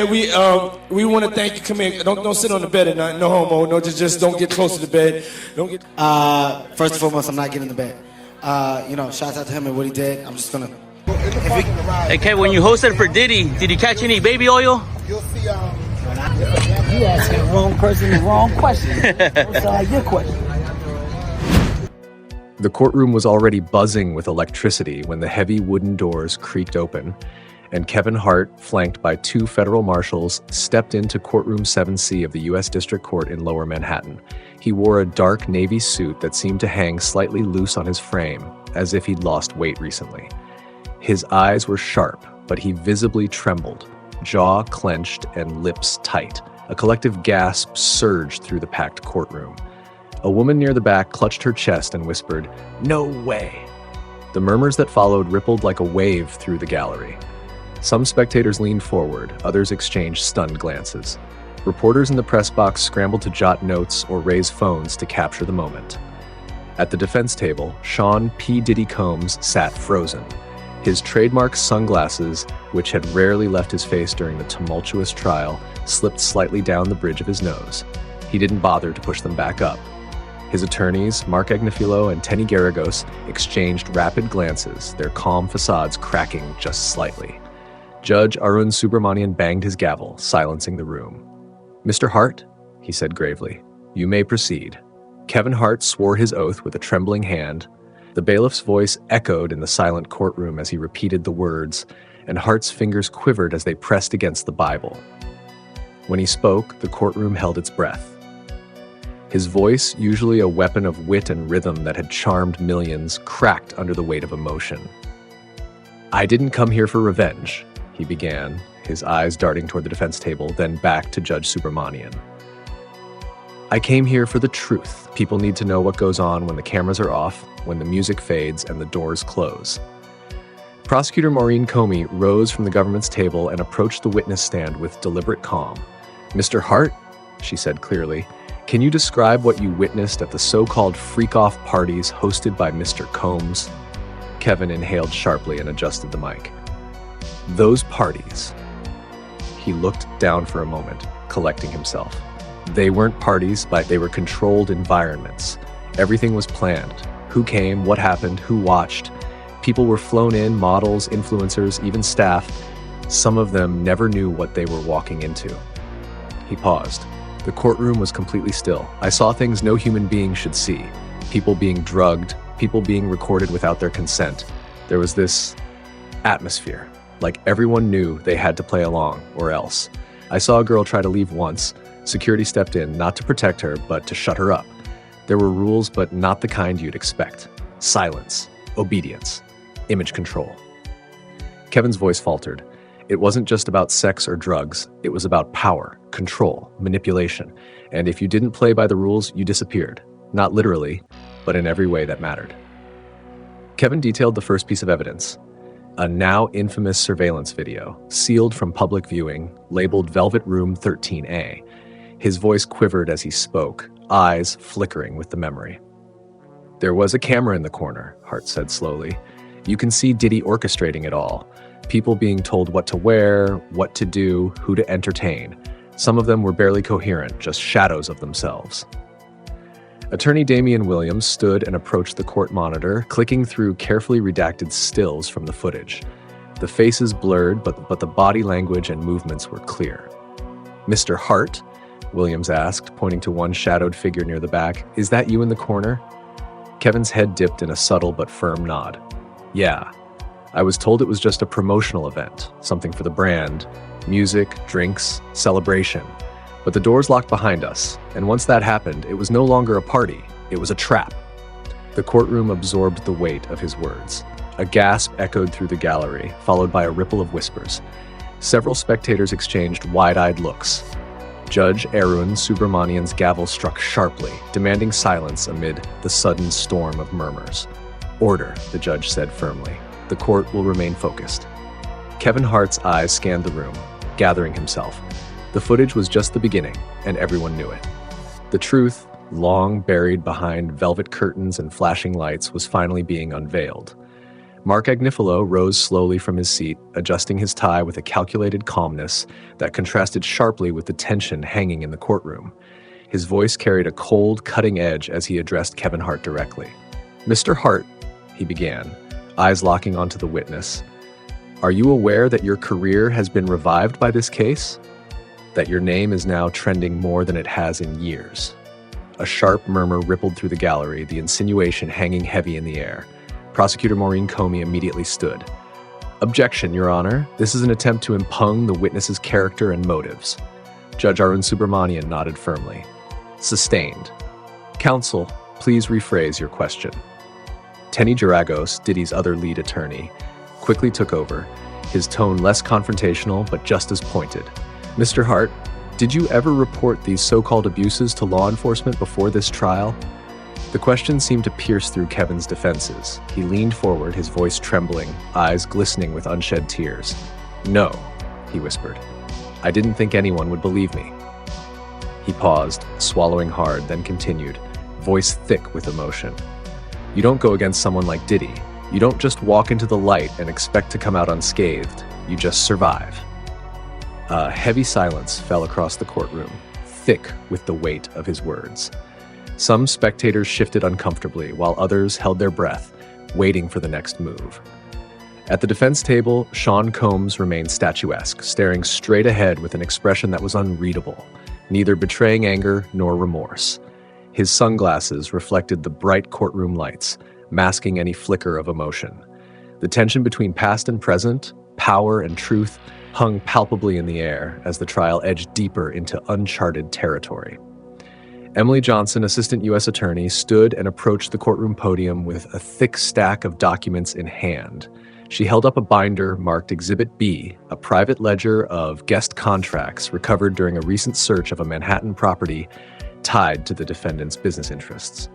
We want to thank you. Come here. Don't sit on the bed at night. No homo. No, just don't get close to the bed. Don't get. First and foremost, I'm not getting in the bed. Shout out to him and what he did. I'm just gonna. Hey, Kevin, when you hosted for Diddy, did you catch any baby oil? You'll see. You asking the wrong person the wrong question. What's your question? The courtroom was already buzzing with electricity when the heavy wooden doors creaked open, and Kevin Hart, flanked by two federal marshals, stepped into courtroom 7C of the U.S. District Court in Lower Manhattan. He wore a dark navy suit that seemed to hang slightly loose on his frame, as if he'd lost weight recently. His eyes were sharp, but he visibly trembled, jaw clenched and lips tight. A collective gasp surged through the packed courtroom. A woman near the back clutched her chest and whispered, "No way!" The murmurs that followed rippled like a wave through the gallery. Some spectators leaned forward, others exchanged stunned glances. Reporters in the press box scrambled to jot notes or raise phones to capture the moment. At the defense table, Sean P. Diddy Combs sat frozen. His trademark sunglasses, which had rarely left his face during the tumultuous trial, slipped slightly down the bridge of his nose. He didn't bother to push them back up. His attorneys, Mark Agnifilo and Tenny Garagos, exchanged rapid glances, their calm facades cracking just slightly. Judge Arun Subramanian banged his gavel, silencing the room. "Mr. Hart," he said gravely, "you may proceed." Kevin Hart swore his oath with a trembling hand. The bailiff's voice echoed in the silent courtroom as he repeated the words, and Hart's fingers quivered as they pressed against the Bible. When he spoke, the courtroom held its breath. His voice, usually a weapon of wit and rhythm that had charmed millions, cracked under the weight of emotion. "I didn't come here for revenge," he began, his eyes darting toward the defense table, then back to Judge Subramanian. "I came here for the truth. People need to know what goes on when the cameras are off, when the music fades and the doors close." Prosecutor Maureen Comey rose from the government's table and approached the witness stand with deliberate calm. "Mr. Hart," she said clearly, "can you describe what you witnessed at the so-called freak-off parties hosted by Mr. Combs?" Kevin inhaled sharply and adjusted the mic. "Those parties." He looked down for a moment, collecting himself. They weren't parties, but they were controlled environments. Everything was planned. Who came, what happened, who watched. People were flown in, models, influencers, even staff. Some of them never knew what they were walking into. He paused. The courtroom was completely still. I saw things no human being should see. People being drugged, people being recorded without their consent. There was this atmosphere, like everyone knew they had to play along, or else. I saw a girl try to leave once. Security stepped in, not to protect her, but to shut her up. There were rules, but not the kind you'd expect. Silence, obedience, image control. Kevin's voice faltered. It wasn't just about sex or drugs. It was about power, control, manipulation. And if you didn't play by the rules, you disappeared. Not literally, but in every way that mattered. Kevin detailed the first piece of evidence. A now infamous surveillance video, sealed from public viewing, labeled Velvet Room 13A. His voice quivered as he spoke, eyes flickering with the memory. "There was a camera in the corner," Hart said slowly. "You can see Diddy orchestrating it all. People being told what to wear, what to do, who to entertain. Some of them were barely coherent, just shadows of themselves." Attorney Damian Williams stood and approached the court monitor, clicking through carefully redacted stills from the footage. The faces blurred, but the body language and movements were clear. "Mr. Hart?" Williams asked, pointing to one shadowed figure near the back. "Is that you in the corner?" Kevin's head dipped in a subtle but firm nod. "Yeah. I was told it was just a promotional event, something for the brand. Music, drinks, celebration. But the doors locked behind us, and once that happened, it was no longer a party. It was a trap." The courtroom absorbed the weight of his words. A gasp echoed through the gallery, followed by a ripple of whispers. Several spectators exchanged wide-eyed looks. Judge Arun Subramanian's gavel struck sharply, demanding silence amid the sudden storm of murmurs. "Order," the judge said firmly. "The court will remain focused." Kevin Hart's eyes scanned the room, gathering himself. The footage was just the beginning, and everyone knew it. The truth, long buried behind velvet curtains and flashing lights, was finally being unveiled. Mark Agnifilo rose slowly from his seat, adjusting his tie with a calculated calmness that contrasted sharply with the tension hanging in the courtroom. His voice carried a cold, cutting edge as he addressed Kevin Hart directly. "Mr. Hart," he began, eyes locking onto the witness, "are you aware that your career has been revived by this case? That your name is now trending more than it has in years?" A sharp murmur rippled through the gallery, the insinuation hanging heavy in the air. Prosecutor Maureen Comey immediately stood. "Objection, Your Honor. This is an attempt to impugn the witness's character and motives." Judge Arun Subramanian nodded firmly. "Sustained. Counsel, please rephrase your question." Tenny Geragos, Diddy's other lead attorney, quickly took over, his tone less confrontational but just as pointed. "Mr. Hart, did you ever report these so-called abuses to law enforcement before this trial?" The question seemed to pierce through Kevin's defenses. He leaned forward, his voice trembling, eyes glistening with unshed tears. "No," he whispered. "I didn't think anyone would believe me." He paused, swallowing hard, then continued, voice thick with emotion. "You don't go against someone like Diddy. You don't just walk into the light and expect to come out unscathed. You just survive." A heavy silence fell across the courtroom, thick with the weight of his words. Some spectators shifted uncomfortably, while others held their breath, waiting for the next move. At the defense table, Sean Combs remained statuesque, staring straight ahead with an expression that was unreadable, neither betraying anger nor remorse. His sunglasses reflected the bright courtroom lights, masking any flicker of emotion. The tension between past and present, power and truth, hung palpably in the air as the trial edged deeper into uncharted territory. Emily Johnson, Assistant U.S. Attorney, stood and approached the courtroom podium with a thick stack of documents in hand. She held up a binder marked Exhibit B, a private ledger of guest contracts recovered during a recent search of a Manhattan property tied to the defendant's business interests.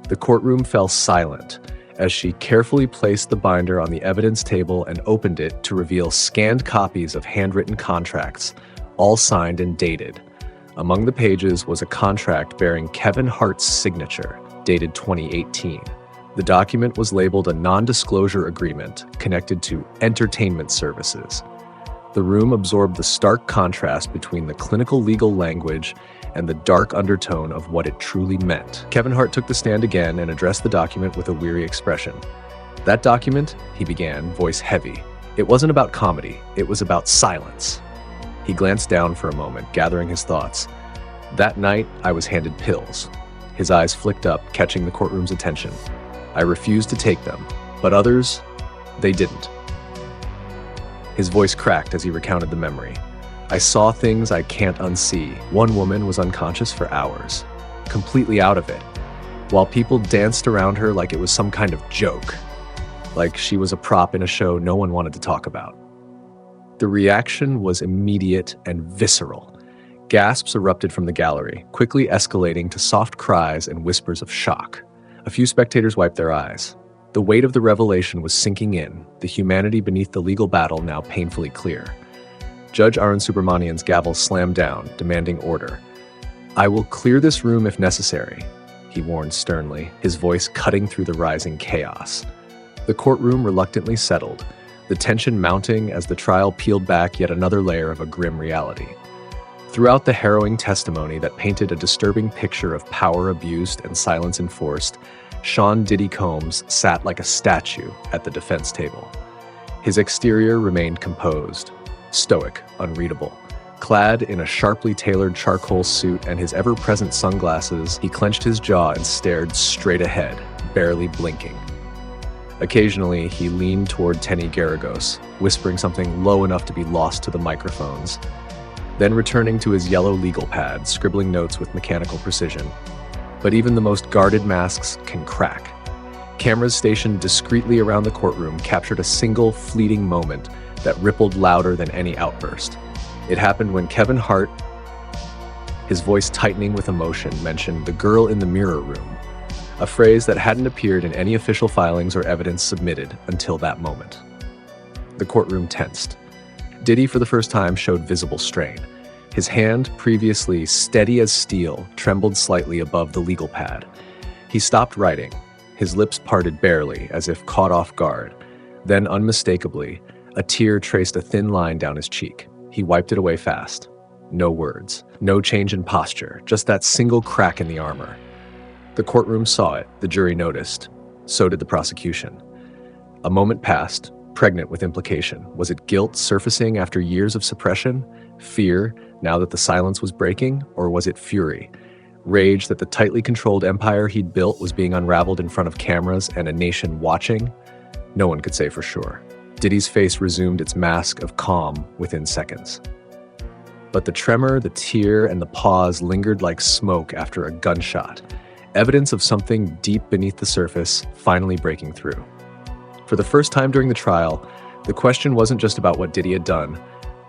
The courtroom fell silent as she carefully placed the binder on the evidence table and opened it to reveal scanned copies of handwritten contracts, all signed and dated. Among the pages was a contract bearing Kevin Hart's signature, dated 2018. The document was labeled a non-disclosure agreement connected to entertainment services. The room absorbed the stark contrast between the clinical legal language and the dark undertone of what it truly meant. Kevin Hart took the stand again and addressed the document with a weary expression. "That document," he began, voice heavy, "it wasn't about comedy, it was about silence." He glanced down for a moment, gathering his thoughts. "That night, I was handed pills." His eyes flicked up, catching the courtroom's attention. "I refused to take them, but others, they didn't." His voice cracked as he recounted the memory. "I saw things I can't unsee. One woman was unconscious for hours, completely out of it, while people danced around her like it was some kind of joke, like she was a prop in a show no one wanted to talk about." The reaction was immediate and visceral. Gasps erupted from the gallery, quickly escalating to soft cries and whispers of shock. A few spectators wiped their eyes. The weight of the revelation was sinking in, the humanity beneath the legal battle now painfully clear. Judge Arun Subramanian's gavel slammed down, demanding order. "I will clear this room if necessary," he warned sternly, his voice cutting through the rising chaos. The courtroom reluctantly settled, the tension mounting as the trial peeled back yet another layer of a grim reality. Throughout the harrowing testimony that painted a disturbing picture of power abused and silence enforced, Sean "Diddy" Combs sat like a statue at the defense table. His exterior remained composed, stoic, unreadable. Clad in a sharply tailored charcoal suit and his ever-present sunglasses, he clenched his jaw and stared straight ahead, barely blinking. Occasionally, he leaned toward Tenny Geragos, whispering something low enough to be lost to the microphones, then returning to his yellow legal pad, scribbling notes with mechanical precision. But even the most guarded masks can crack. Cameras stationed discreetly around the courtroom captured a single fleeting moment that rippled louder than any outburst. It happened when Kevin Hart, his voice tightening with emotion, mentioned the girl in the mirror room, a phrase that hadn't appeared in any official filings or evidence submitted until that moment. The courtroom tensed. Diddy, for the first time, showed visible strain. His hand, previously steady as steel, trembled slightly above the legal pad. He stopped writing, His lips parted barely, as if caught off guard. Then, unmistakably, a tear traced a thin line down his cheek. He wiped it away fast. No words, no change in posture, just that single crack in the armor. The courtroom saw it, the jury noticed. So did the prosecution. A moment passed, pregnant with implication. Was it guilt surfacing after years of suppression? Fear, now that the silence was breaking? Or was it fury? Rage that the tightly controlled empire he'd built was being unraveled in front of cameras and a nation watching? No one could say for sure. Diddy's face resumed its mask of calm within seconds. But the tremor, the tear, and the pause lingered like smoke after a gunshot, evidence of something deep beneath the surface finally breaking through. For the first time during the trial, the question wasn't just about what Diddy had done,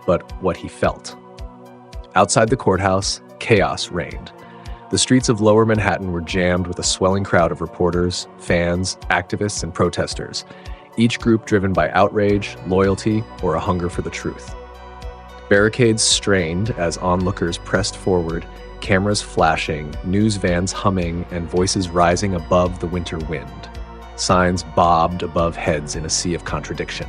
but what he felt. Outside the courthouse, chaos reigned. The streets of Lower Manhattan were jammed with a swelling crowd of reporters, fans, activists, and protesters, each group driven by outrage, loyalty, or a hunger for the truth. Barricades strained as onlookers pressed forward, cameras flashing, news vans humming, and voices rising above the winter wind. Signs bobbed above heads in a sea of contradiction.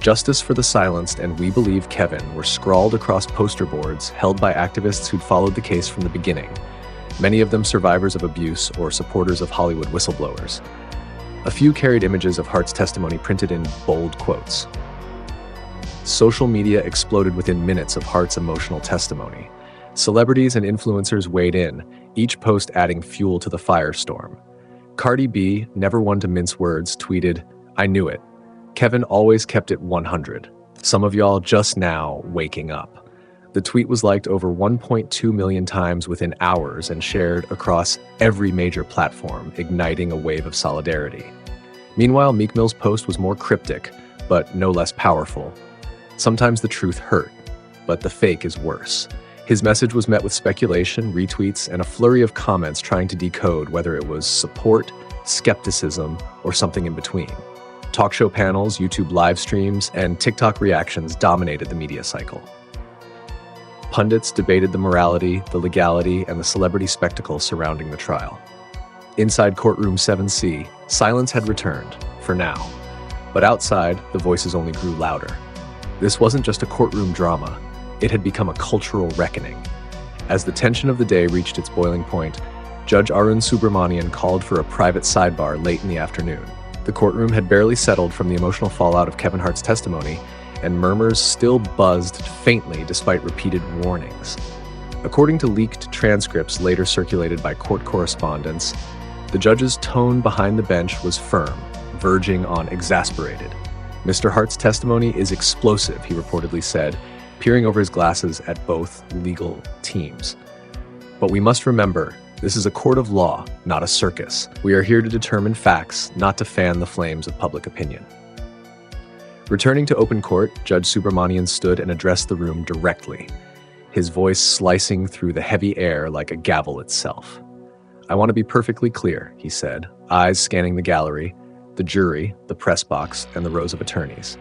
Justice for the silenced and We Believe Kevin were scrawled across poster boards held by activists who'd followed the case from the beginning, many of them survivors of abuse or supporters of Hollywood whistleblowers. A few carried images of Hart's testimony printed in bold quotes. Social media exploded within minutes of Hart's emotional testimony. Celebrities and influencers weighed in, each post adding fuel to the firestorm. Cardi B, never one to mince words, tweeted, "I knew it. Kevin always kept it 100. Some of y'all just now waking up." The tweet was liked over 1.2 million times within hours and shared across every major platform, igniting a wave of solidarity. Meanwhile, Meek Mill's post was more cryptic, but no less powerful. Sometimes the truth hurt, but the fake is worse. His message was met with speculation, retweets, and a flurry of comments trying to decode whether it was support, skepticism, or something in between. Talk show panels, YouTube live streams, and TikTok reactions dominated the media cycle. Pundits debated the morality, the legality, and the celebrity spectacle surrounding the trial. Inside courtroom 7C, silence had returned, for now. But outside, the voices only grew louder. This wasn't just a courtroom drama. It had become a cultural reckoning. As the tension of the day reached its boiling point, Judge Arun Subramanian called for a private sidebar late in the afternoon. The courtroom had barely settled from the emotional fallout of Kevin Hart's testimony, and murmurs still buzzed faintly despite repeated warnings. According to leaked transcripts later circulated by court correspondents, the judge's tone behind the bench was firm, verging on exasperated. "Mr. Hart's testimony is explosive," he reportedly said, peering over his glasses at both legal teams. "But we must remember, this is a court of law, not a circus. We are here to determine facts, not to fan the flames of public opinion." Returning to open court, Judge Subramanian stood and addressed the room directly, his voice slicing through the heavy air like a gavel itself. "I want to be perfectly clear," he said, eyes scanning the gallery, the jury, the press box, and the rows of attorneys.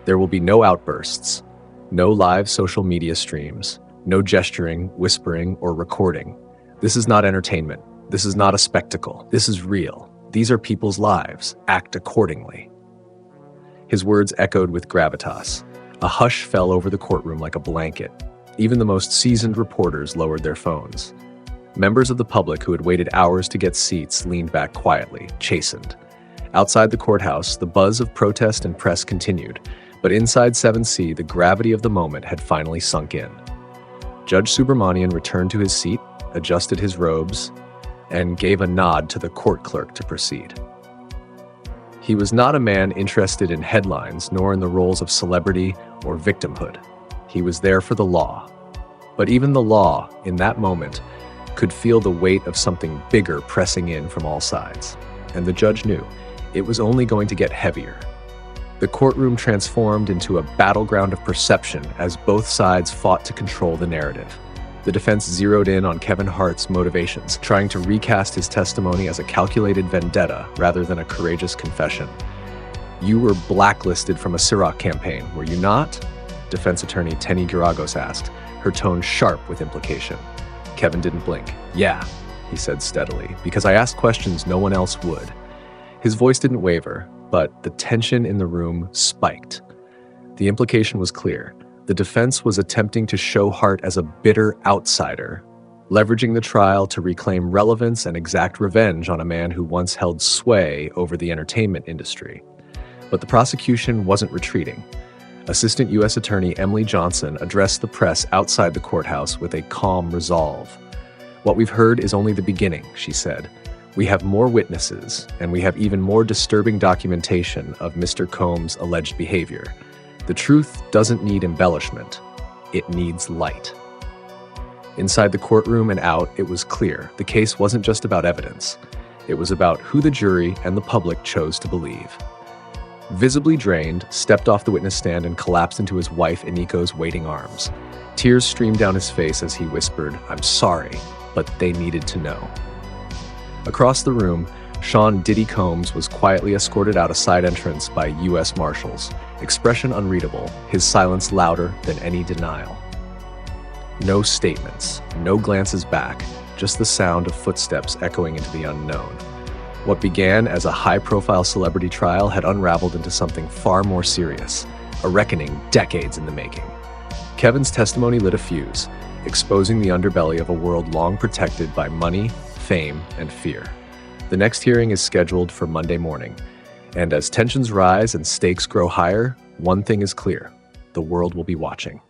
"There will be no outbursts, no live social media streams, no gesturing, whispering, or recording. This is not entertainment. This is not a spectacle. This is real. These are people's lives. Act accordingly." His words echoed with gravitas. A hush fell over the courtroom like a blanket. Even the most seasoned reporters lowered their phones. Members of the public who had waited hours to get seats leaned back quietly, chastened. Outside the courthouse, the buzz of protest and press continued, but inside 7C, the gravity of the moment had finally sunk in. Judge Subramanian returned to his seat, adjusted his robes, and gave a nod to the court clerk to proceed. He was not a man interested in headlines, nor in the roles of celebrity or victimhood. He was there for the law. But even the law, in that moment, could feel the weight of something bigger pressing in from all sides. And the judge knew it was only going to get heavier. The courtroom transformed into a battleground of perception as both sides fought to control the narrative. The defense zeroed in on Kevin Hart's motivations, trying to recast his testimony as a calculated vendetta rather than a courageous confession. "You were blacklisted from a Ciroc campaign, were you not?" Defense attorney Tenny Giragos asked, her tone sharp with implication. Kevin didn't blink. "Yeah." he said steadily, because I asked questions no one else would. His voice didn't waver, but the tension in the room spiked. The implication was clear. The defense was attempting to show Hart as a bitter outsider, leveraging the trial to reclaim relevance and exact revenge on a man who once held sway over the entertainment industry. But the prosecution wasn't retreating. Assistant U.S. Attorney Emily Johnson addressed the press outside the courthouse with a calm resolve. "What we've heard is only the beginning," she said. "We have more witnesses, and we have even more disturbing documentation of Mr. Combs' alleged behavior. The truth doesn't need embellishment. It needs light." Inside the courtroom and out, it was clear the case wasn't just about evidence. It was about who the jury and the public chose to believe. Visibly drained, stepped off the witness stand and collapsed into his wife Iniko's waiting arms. Tears streamed down his face as he whispered, "I'm sorry, but they needed to know." Across the room, Sean "Diddy" Combs was quietly escorted out a side entrance by U.S. Marshals, expression unreadable, his silence louder than any denial. No statements, no glances back, just the sound of footsteps echoing into the unknown. What began as a high-profile celebrity trial had unraveled into something far more serious, a reckoning decades in the making. Kevin's testimony lit a fuse, exposing the underbelly of a world long protected by money, fame, and fear. The next hearing is scheduled for Monday morning, and as tensions rise and stakes grow higher, one thing is clear: the world will be watching.